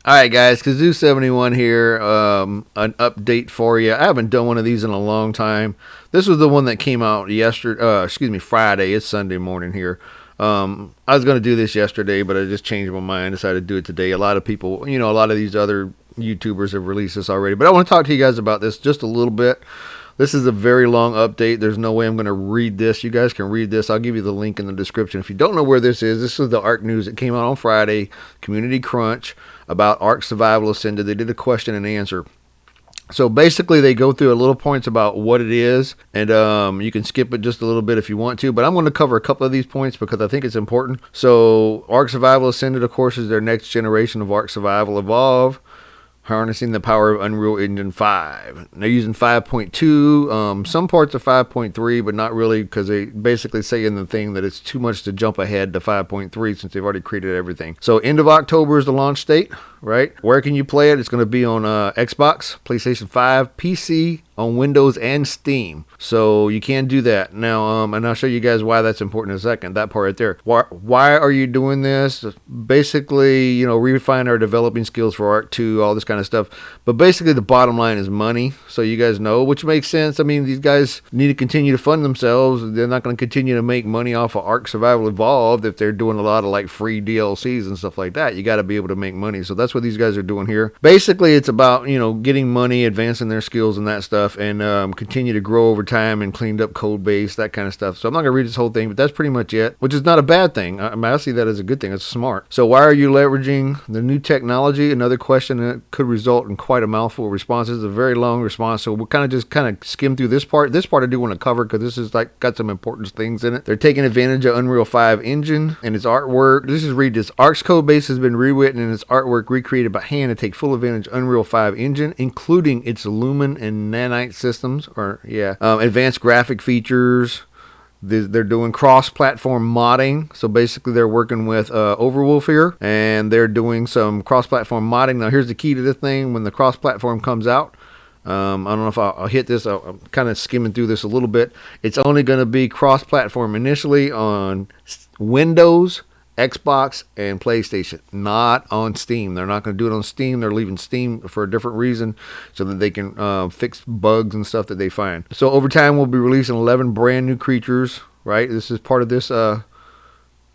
Alright guys, Kazoo71 here, an update for you. I haven't done one of these in a long time. This was the one that came out Friday. It's Sunday morning here. I was going to do this yesterday, but I just changed my mind, decided to do it today. A lot of people, a lot of these other YouTubers have released this already, but I want to talk to you guys about this just a little bit. This is a very long update. There's no way I'm going to read this. You guys can read this. I'll give you the link in the description. If you don't know where this is the ARK news that came out on Friday, Community Crunch, about ARK Survival Ascended. They did a question and answer. So basically they go through a little points about what it is, and you can skip it just a little bit if you want to, but I'm going to cover a couple of these points because I think it's important. So ARK Survival Ascended, of course, is their next generation of ARK Survival Evolve, harnessing the power of Unreal Engine 5. They're using 5.2, some parts of 5.3, but not really, because they basically say in the thing that it's too much to jump ahead to 5.3 since they've already created everything. So end of October is the launch date, right? Where can you play it? It's going to be on Xbox, PlayStation 5, PC, on Windows, and Steam. So you can do that. Now, and I'll show you guys why that's important in a second, that part right there. Why are you doing this? Basically, refine our developing skills for ARK 2, all this kind of stuff. But basically the bottom line is money, so you guys know, which makes sense. I mean, these guys need to continue to fund themselves. They're not going to continue to make money off of ARK Survival Evolved if they're doing a lot of like free DLCs and stuff like that. You got to be able to make money. So that's what these guys are doing here. Basically, it's about, getting money, advancing their skills and that stuff, and continue to grow over time and cleaned up code base, that kind of stuff. So I'm not going to read this whole thing, but that's pretty much it, which is not a bad thing. I see that as a good thing. It's smart. So why are you leveraging the new technology? Another question that could result in quite a mouthful of responses. A very long response, so we'll kind of skim through this part. This part I do want to cover because this is got some important things in it. They're taking advantage of Unreal 5 engine and its artwork. Read this. ARK's code base has been rewritten and its artwork recreated by hand to take full advantage of Unreal 5 engine, including its Lumen and Nanite systems, advanced graphic features. They're doing cross-platform modding, so basically they're working with Overhaul here, and they're doing some cross-platform modding. Now here's the key to this thing. When the cross-platform comes out, I don't know if I'll hit this. I'm kind of skimming through this a little bit. It's only going to be cross-platform initially on Windows, Xbox, and PlayStation, not on Steam. They're not going to do it on Steam. They're leaving Steam for a different reason so that they can fix bugs and stuff that they find. So over time, we'll be releasing 11 brand new creatures, right? This is part of this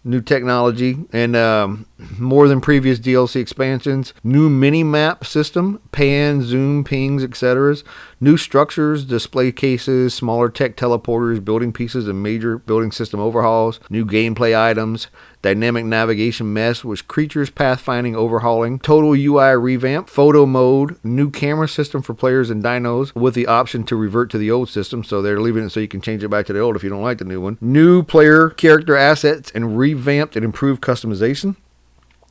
new technology, and more than previous DLC expansions. New mini-map system, pan, zoom, pings, etc. New structures, display cases, smaller tech teleporters, building pieces, and major building system overhauls. New gameplay items, dynamic navigation mesh with creatures, pathfinding, overhauling, total UI revamp, photo mode, new camera system for players and dinos with the option to revert to the old system, so they're leaving it so you can change it back to the old if you don't like the new one. New player character assets and revamped and improved customization.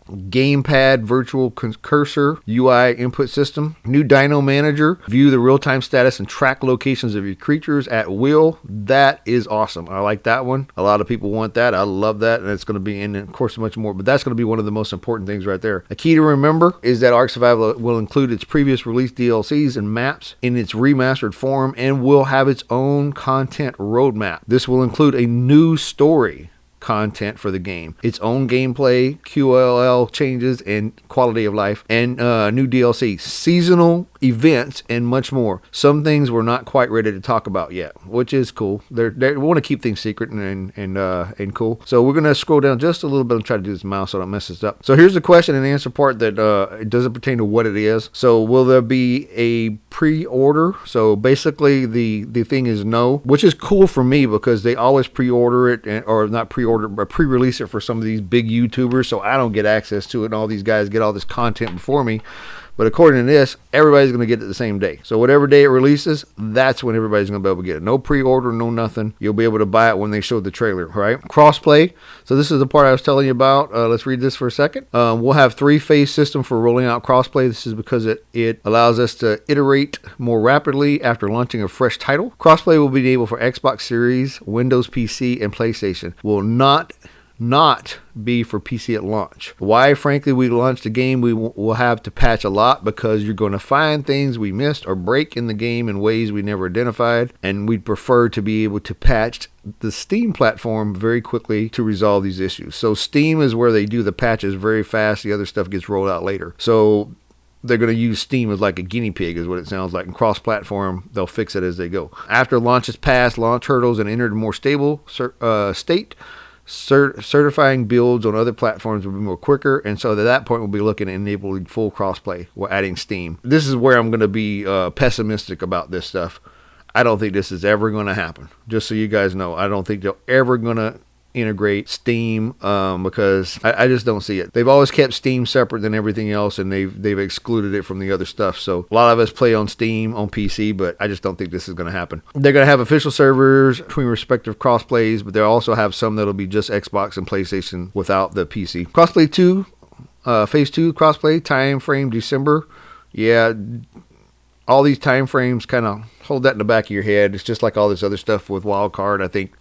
Gamepad virtual cursor UI input system. New Dino Manager. View the real-time status and track locations of your creatures at will. That is awesome. I like that one. A lot of people want that. I love that, and it's going to be in, of course, much more, but that's going to be one of the most important things right there. A key to remember is that ARK Survival will include its previous release DLCs and maps in its remastered form and will have its own content roadmap. This will include a new story content for the game, its own gameplay, QLL changes, and quality of life, and new DLC, seasonal events, and much more. Some things we're not quite ready to talk about yet, which is cool. They want to keep things secret and cool. So we're gonna scroll down just a little bit and try to do this mouse so I don't mess this up. So here's the question and answer part that it doesn't pertain to what it is. So will there be a pre-order? So basically the thing is no, which is cool for me because they always pre-order it, or not pre-order, but pre-release it for some of these big YouTubers, so I don't get access to it, and all these guys get all this content before me. But according to this, everybody's going to get it the same day. So whatever day it releases, that's when everybody's going to be able to get it. No pre-order, no nothing. You'll be able to buy it when they show the trailer, right? Crossplay. So this is the part I was telling you about. Let's read this for a second. We'll have 3-phase system for rolling out crossplay. This is because it allows us to iterate more rapidly after launching a fresh title. Crossplay will be enabled for Xbox Series, Windows PC, and PlayStation. Will not not be for PC at launch. Why, frankly, we launched the game, we will have to patch a lot because you're going to find things we missed or break in the game in ways we never identified, and we'd prefer to be able to patch the Steam platform very quickly to resolve these issues. So Steam is where they do the patches very fast. The other stuff gets rolled out later. So they're going to use Steam as like a guinea pig is what it sounds like. And cross-platform, they'll fix it as they go. After launch is passed, launch hurdles, and entered a more stable state, certifying builds on other platforms will be more quicker. And so at that point, we'll be looking at enabling full crossplay. We're adding Steam. This is where I'm going to be pessimistic about this stuff. I don't think this is ever going to happen. Just so you guys know, I don't think they're ever going to integrate Steam because I just don't see it. They've always kept Steam separate than everything else, and they've excluded it from the other stuff. So a lot of us play on Steam on PC, but I just don't think this is going to happen. They're going to have official servers between respective crossplays, but they'll also have some that'll be just Xbox and PlayStation without the PC. Crossplay 2, Phase 2 crossplay, time frame December. Yeah, all these time frames, kind of hold that in the back of your head. It's just like all this other stuff with Wildcard. I think,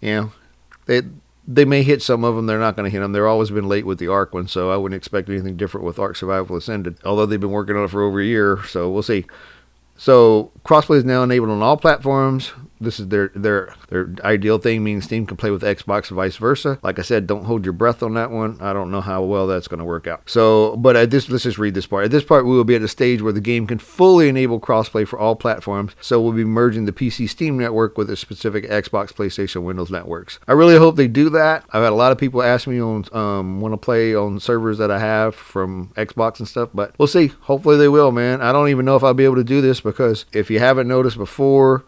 they may hit some of them. They're not going to hit them. They've always been late with the ARC one, so I wouldn't expect anything different with ARC Survival Ascended, although they've been working on it for over a year, so we'll see. So crossplay is now enabled on all platforms. This is their ideal thing, meaning Steam can play with Xbox and vice versa. Like I said, don't hold your breath on that one. I don't know how well that's going to work out. So, but let's just read this part. At this part, we will be at a stage where the game can fully enable crossplay for all platforms. So we'll be merging the PC Steam network with a specific Xbox, PlayStation, Windows networks. I really hope they do that. I've had a lot of people ask me on want to play on servers that I have from Xbox and stuff, but we'll see. Hopefully they will, man. I don't even know if I'll be able to do this because if you haven't noticed before,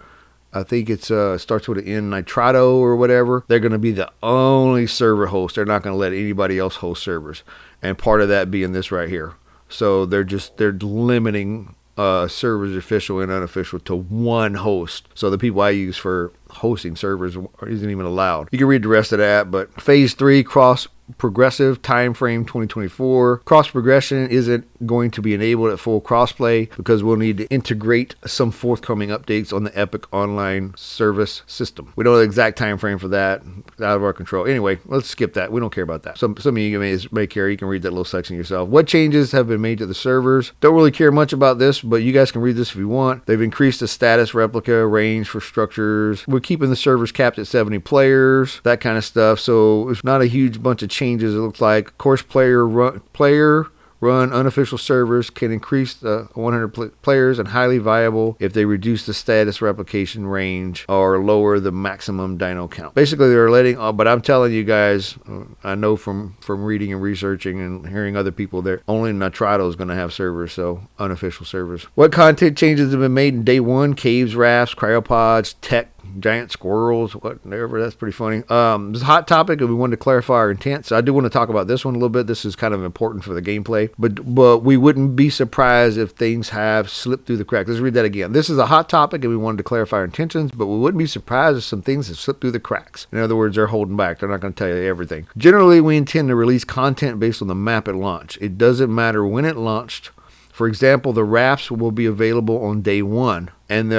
I think it starts with an N, Nitrado or whatever. They're going to be the only server host. They're not going to let anybody else host servers. And part of that being this right here. So they're limiting servers, official and unofficial, to one host. So the people I use for hosting servers isn't even allowed. You can read the rest of that, but Phase 3 cross progressive time frame 2024. Cross progression isn't going to be enabled at full crossplay because we'll need to integrate some forthcoming updates on the Epic Online Service system. We don't know the exact time frame for that. It's out of our control. Anyway, let's skip that. We don't care about that. Some of you may care. You can read that little section yourself. What changes have been made to the servers? Don't really care much about this, but you guys can read this if you want. They've increased the status replica range for structures. We're keeping the servers capped at 70 players, that kind of stuff. So it's not a huge bunch of changes. It looks like, of course, player run unofficial servers can increase the 100 players and highly viable if they reduce the status replication range or lower the maximum dino count. Basically, they're letting, but I'm telling you guys, I know from reading and researching and hearing other people there, only Nitrado is going to have servers, so unofficial servers. What content changes have been made in day one? Caves, rafts, cryopods, tech, giant squirrels, whatever. That's pretty funny. This is a hot topic and we wanted to clarify our intent, so I do want to talk about this one a little bit. This is kind of important for the gameplay, but we wouldn't be surprised if things have slipped through the cracks. Let's read that again. This is a hot topic and we wanted to clarify our intentions, but we wouldn't be surprised if some things have slipped through the cracks. In other words, they're holding back. They're not going to tell you everything. Generally, we intend to release content based on the map at launch. It doesn't matter when it launched. For example, the rafts will be available on day one, and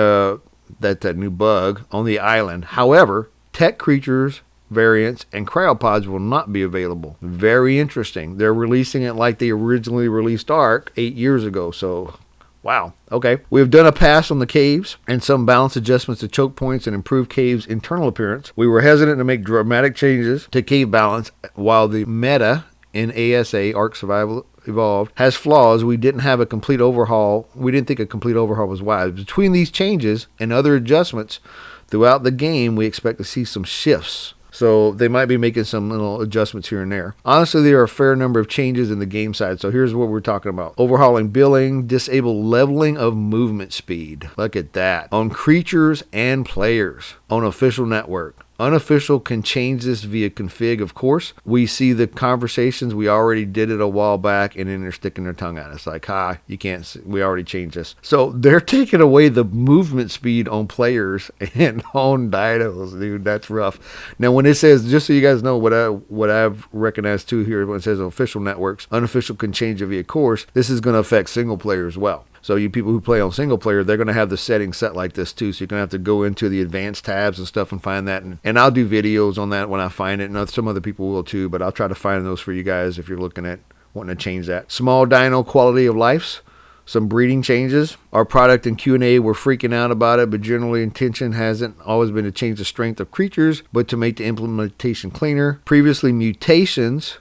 that's that new bug on the island. However, tech creatures, variants, and cryopods will not be available. Very interesting. They're releasing it like they originally released ARC 8 years ago. So, wow. Okay. We've done a pass on the caves and some balance adjustments to choke points and improve caves' internal appearance. We were hesitant to make dramatic changes to cave balance while the meta in ASA, ARC Survival Evolved, has flaws. We didn't have a complete overhaul. We didn't think a complete overhaul was wise. Between these changes and other adjustments throughout the game, we expect to see some shifts. So they might be making some little adjustments here and there. Honestly, there are a fair number of changes in the game side. So here's what we're talking about. Overhauling billing, disable leveling of movement speed. Look at that. On creatures and players. On official network. Unofficial can change this via config, of course. We see the conversations. We already did it a while back, and then they're sticking their tongue at us like, you can't see. We already changed this. So they're taking away the movement speed on players and on dinos, dude. That's rough. Now, when it says, just so you guys know what I've recognized too here, when it says official networks, unofficial can change it via course, this is going to affect single player as well. So you people who play on single player, they're going to have the settings set like this too. So you're going to have to go into the advanced tabs and stuff and find that. And I'll do videos on that when I find it. And some other people will too, but I'll try to find those for you guys if you're looking at wanting to change that. Small dino quality of life. Some breeding changes. Our product in Q&A, we're freaking out about it, but generally intention hasn't always been to change the strength of creatures, but to make the implementation cleaner. Previously, mutations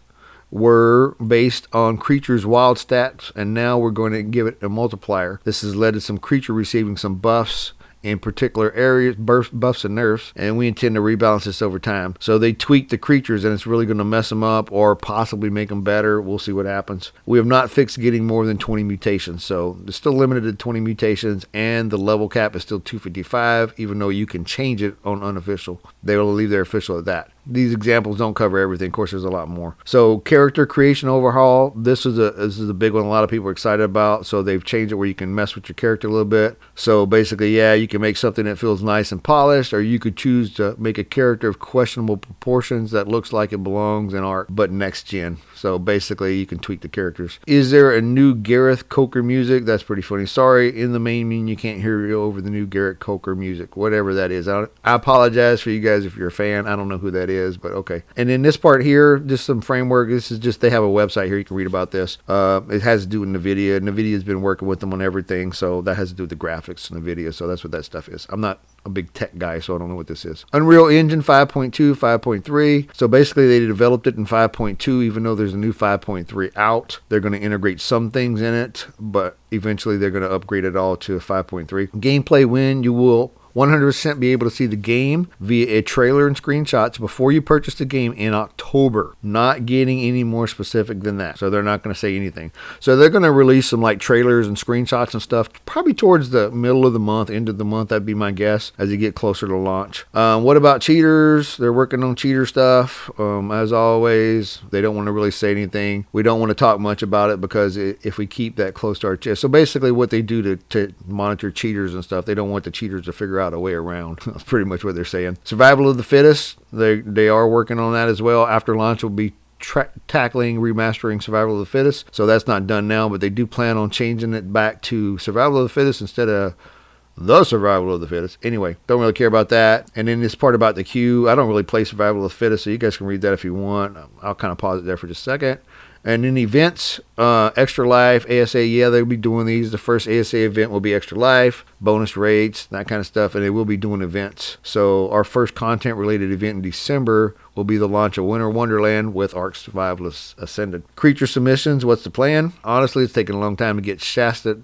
were based on creatures' wild stats, and now we're going to give it a multiplier. This has led to some creature receiving some buffs in particular areas, buffs and nerfs, and we intend to rebalance this over time. So they tweak the creatures, and it's really going to mess them up or possibly make them better. We'll see what happens. We have not fixed getting more than 20 mutations, so it's still limited to 20 mutations, and the level cap is still 255, even though you can change it on unofficial. They will leave their official at that. These examples don't cover everything. Of course, there's a lot more. So character creation overhaul. This is a big one a lot of people are excited about. So they've changed it where you can mess with your character a little bit. So basically, yeah, you can make something that feels nice and polished, or you could choose to make a character of questionable proportions that looks like it belongs in art, but next gen. So basically, you can tweak the characters. Is there a new Gareth Coker music? That's pretty funny. Sorry, in the main menu, you can't hear you over the new Gareth Coker music, whatever that is. I apologize for you guys if you're a fan. I don't know who that is, but okay. And in this part here, just some framework. This is just, they have a website here. You can read about this. It has to do with NVIDIA. NVIDIA's been working with them on everything, so that has to do with the graphics in NVIDIA. So that's what that stuff is. I'm not a big tech guy, so I don't know what this is. Unreal Engine 5.2, 5.3. So basically, they developed it in 5.2, even though there's a new 5.3 out. They're going to integrate some things in it, but eventually they're going to upgrade it all to 5.3. Gameplay win, you will 100% be able to see the game via a trailer and screenshots before you purchase the game in October. Not getting any more specific than that. So they're not going to say anything. So they're going to release some like trailers and screenshots and stuff probably towards the middle of the month, end of the month. That'd be my guess as you get closer to launch. What about cheaters? They're working on cheater stuff. As always, they don't want to really say anything. We don't want to talk much about it because if we keep that close to our chest. So basically what they do to monitor cheaters and stuff, they don't want the cheaters to figure out a way around. That's pretty much what they're saying. Survival of the fittest, they are working on that as well. After launch, will be tackling remastering Survival of the Fittest. So that's not done now, but they do plan on changing it back to Survival of the Fittest instead of the Survival of the Fittest. Anyway, don't really care about that. And then this part about the queue, I don't really play Survival of the Fittest, so you guys can read that if you want. I'll kind of pause it there for just a second. And in events, Extra Life, ASA, yeah, they'll be doing these. The first ASA event will be Extra Life, bonus raids, that kind of stuff, and they will be doing events. So our first content-related event in December will be the launch of Winter Wonderland with Ark Survival Ascended. Creature submissions, what's the plan? Honestly, it's taking a long time to get Shasta,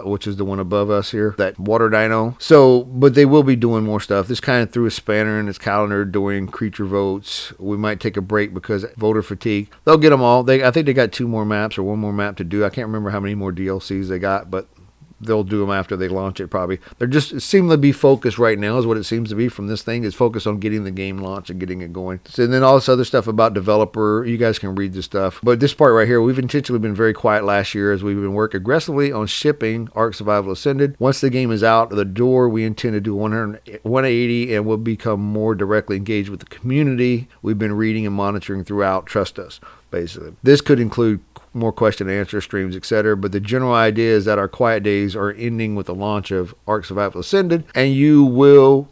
which is the one above us here, that water dino. So, but they will be doing more stuff. This kind of threw a spanner in its calendar doing creature votes. We might take a break because voter fatigue. They'll get them all. I think they got 2 more maps or 1 more map to do. I can't remember how many more DLCs they got, but they'll do them after they launch it probably. They're just seem to be focused right now is what it seems to be from this thing, is focused on getting the game launched and getting it going. So then all this other stuff about developer, you guys can read this stuff. But this part right here, we've intentionally been very quiet last year as we've been working aggressively on shipping Ark Survival Ascended. Once the game is out the door, we intend to do 180 and we'll become more directly engaged with the community we've been reading and monitoring throughout. Trust us, basically. This could include more question and answer streams, etc. But the general idea is that our quiet days are ending with the launch of Ark Survival Ascended, and you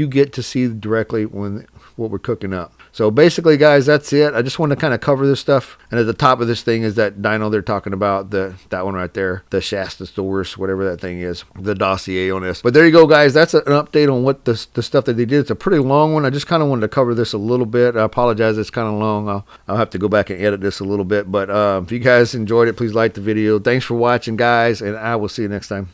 get to see directly what we're cooking up. So basically, guys, that's it. I just want to kind of cover this stuff. And at the top of this thing is that dino they're talking about, that one right there, the Shastasaurus, whatever that thing is, the dossier on this. But there you go, guys. That's an update on what the stuff that they did. It's a pretty long one. I just kind of wanted to cover this a little bit. I apologize. It's kind of long. I'll have to go back and edit this a little bit. But if you guys enjoyed it, please like the video. Thanks for watching, guys, and I will see you next time.